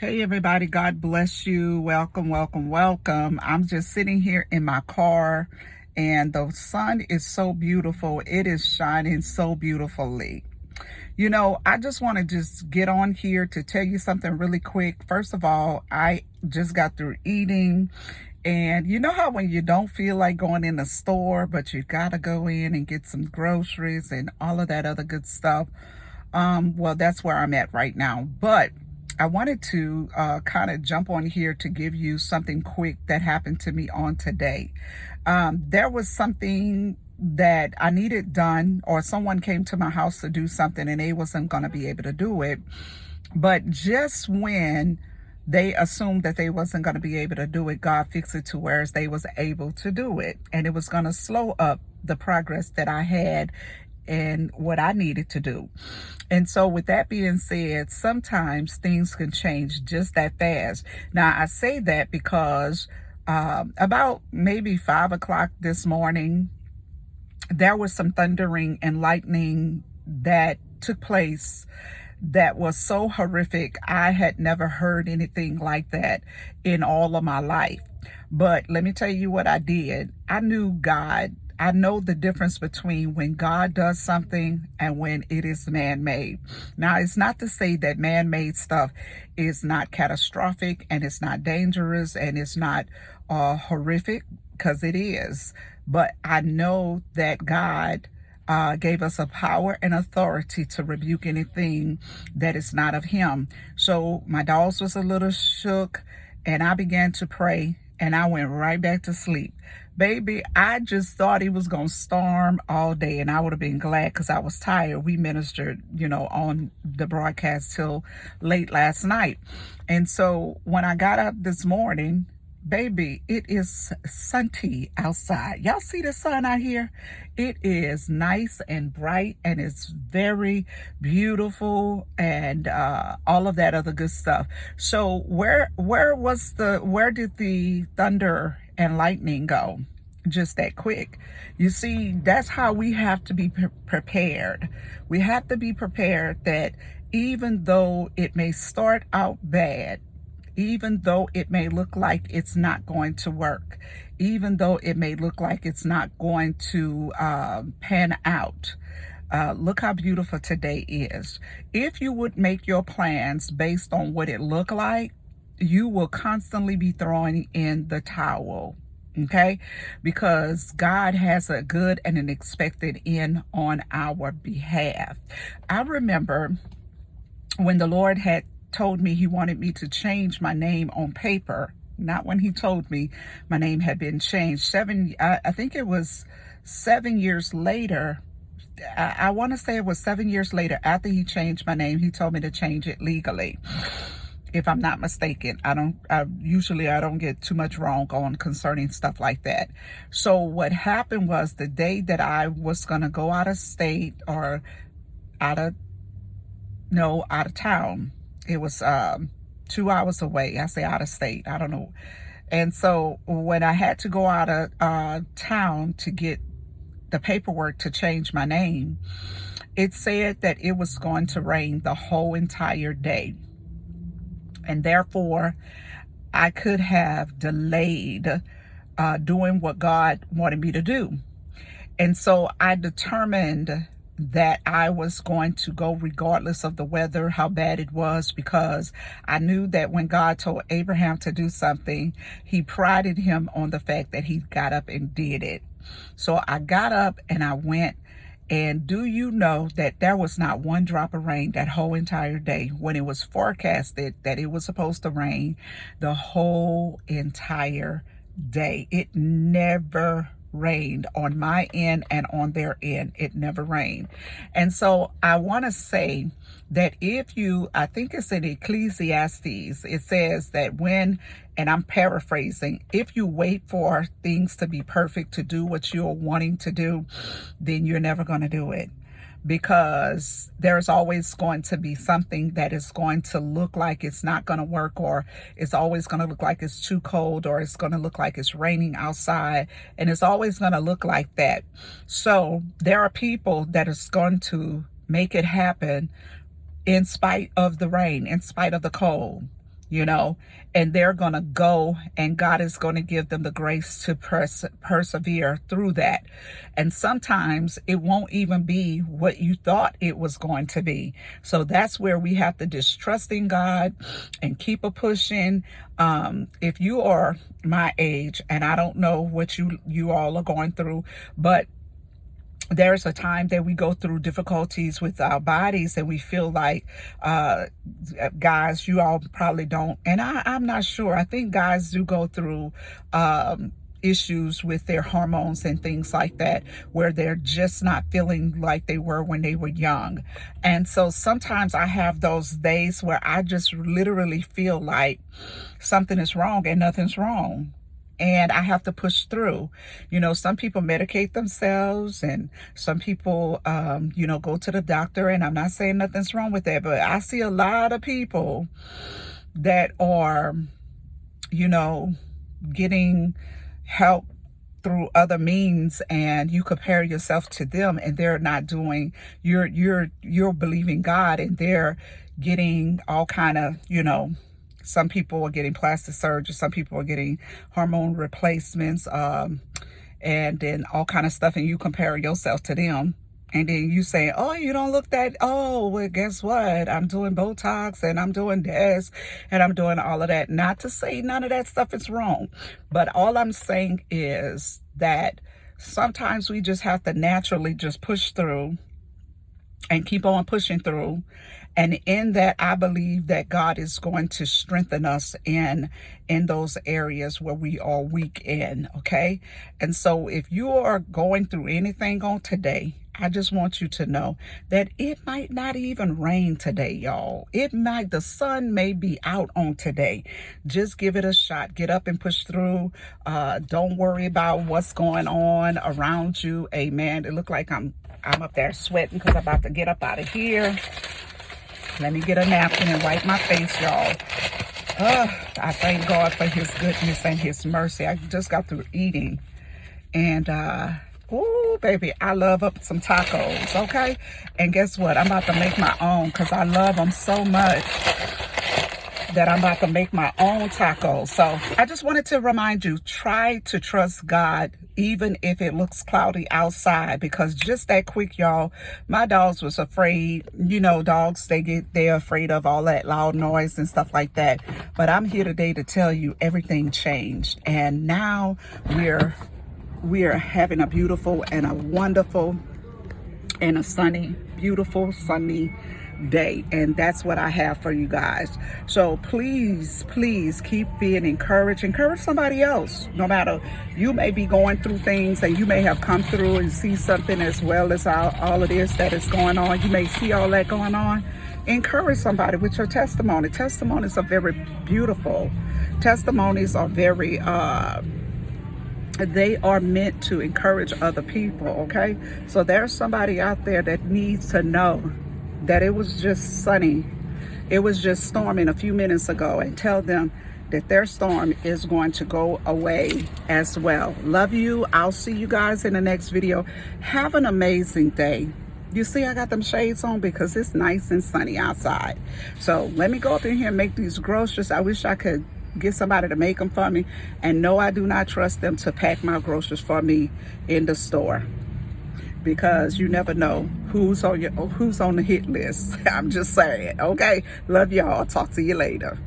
Hey everybody, God bless you. Welcome, welcome, welcome. I'm just sitting here in my car and the sun is so beautiful. It is shining so beautifully. I just want to just get on here to tell you something really quick. First of all, I just got through eating, and you know how when you don't feel like going in the store, but you got to go in and get some groceries and all of that other good stuff. Well, that's where I'm at right now. But I wanted to kind of jump on here to give you something quick that happened to me on today. There was something that I needed done, or someone came to my house to do something and they wasn't going to be able to do it. But just when they assumed that they wasn't going to be able to do it, God fixed it to where they was able to do it. And it was going to slow up the progress that I had and what I needed to do. And so with that being said, sometimes things can change just that fast. Now, I say that because about maybe 5 o'clock this morning, there was some thundering and lightning that took place that was so horrific. I had never heard anything like that in all of my life. But let me tell you what I did. I knew God. I know the difference between when God does something and when it is man-made. Now, it's not to say that man-made stuff is not catastrophic and it's not dangerous and it's not horrific, because it is. But I know that God gave us a power and authority to rebuke anything that is not of him. So my dogs was a little shook and I began to pray and I went right back to sleep. Baby, I just thought he was going to storm all day, and I would have been glad because I was tired. We ministered, on the broadcast till late last night. And so when I got up this morning, baby, it is sunny outside. Y'all see the sun out here? It is nice and bright and it's very beautiful and all of that other good stuff. So where did the thunder and lightning go? Just that quick. You see, that's how we have to be prepared. We have to be prepared that even though it may start out bad, even though it may look like it's not going to work, even though it may look like it's not going to pan out, look how beautiful today is. If you would make your plans based on what it looked like, you will constantly be throwing in the towel. Okay, because God has a good and an expected end on our behalf. I remember when the Lord had told me he wanted me to change my name on paper, not when he told me my name had been changed. I think it was 7 years later. I want to say it was 7 years later after he changed my name, he told me to change it legally. If I'm not mistaken, I don't get too much wrong on concerning stuff like that. So what happened was the day that I was going to go out of state or out of town, it was 2 hours away. I say out of state, I don't know. And so when I had to go out of town to get the paperwork to change my name, it said that it was going to rain the whole entire day. And therefore, I could have delayed doing what God wanted me to do. And so I determined that I was going to go regardless of the weather, how bad it was, because I knew that when God told Abraham to do something, he prided him on the fact that he got up and did it. So I got up and I went. And do you know that there was not one drop of rain that whole entire day when it was forecasted that it was supposed to rain the whole entire day? It never rained on my end and on their end. It never rained. And so I want to say that I think it's in Ecclesiastes, it says that and I'm paraphrasing, if you wait for things to be perfect to do what you're wanting to do, then you're never going to do it. Because there's always going to be something that is going to look like it's not going to work, or it's always going to look like it's too cold, or it's going to look like it's raining outside, and it's always going to look like that. So there are people that is going to make it happen in spite of the rain, in spite of the cold. you know, and they're going to go, and God is going to give them the grace to persevere through that. And sometimes it won't even be what you thought it was going to be. So that's where we have to just trust in God and keep a pushing. If you are my age, and I don't know what you all are going through, but there's a time that we go through difficulties with our bodies and we feel like, guys, you all probably don't, and I'm not sure. I think guys do go through issues with their hormones and things like that, where they're just not feeling like they were when they were young. And so sometimes I have those days where I just literally feel like something is wrong and nothing's wrong, and I have to push through. You know, some people medicate themselves, and some people, you know, go to the doctor, and I'm not saying nothing's wrong with that, but I see a lot of people that are, you know, getting help through other means, and you compare yourself to them, and they're not doing, you're believing God, and they're getting all kind of, you know, some people are getting plastic surgery, some people are getting hormone replacements, and then all kind of stuff, and you compare yourself to them. And then you say, oh, you don't look that, oh, well, guess what? I'm doing Botox, and I'm doing this, and I'm doing all of that. Not to say none of that stuff is wrong, but all I'm saying is that sometimes we just have to naturally just push through and keep on pushing through. And in that, I believe that God is going to strengthen us in those areas where we are weak in, okay? And so if you are going through anything on today, I just want you to know that it might not even rain today, y'all. The sun may be out on today. Just give it a shot. Get up and push through. Don't worry about what's going on around you. Amen. It look like I'm up there sweating because I'm about to get up out of here. Let me get a napkin and wipe my face, y'all. I thank God for his goodness and his mercy. I just got through eating. And, oh, baby, I love up some tacos, okay? And guess what? I'm about to make my own because I love them so much that I'm about to make my own tacos. So I just wanted to remind you, try to trust God even if it looks cloudy outside, because just that quick, y'all, my dogs was afraid. You know, dogs, they're afraid of all that loud noise and stuff like that. But I'm here today to tell you everything changed, and now we're having a beautiful and a wonderful and a sunny, beautiful sunny day, and that's what I have for you guys. So please keep being encouraged. Encourage somebody else. No matter, you may be going through things, and you may have come through and see something as well as all of this that is going on. You may see all that going on. Encourage somebody with your testimony. Testimonies are very beautiful. Testimonies are very they are meant to encourage other people, okay? So there's somebody out there that needs to know that it was just sunny. It was just storming a few minutes ago, and tell them that their storm is going to go away as well. Love you. I'll see you guys in the next video. Have an amazing day. You see, I got them shades on because it's nice and sunny outside. So let me go up in here and make these groceries. I wish I could get somebody to make them for me. And no, I do not trust them to pack my groceries for me in the store, because you never know who's on the hit list. I'm just saying. Okay, love y'all. Talk to you later.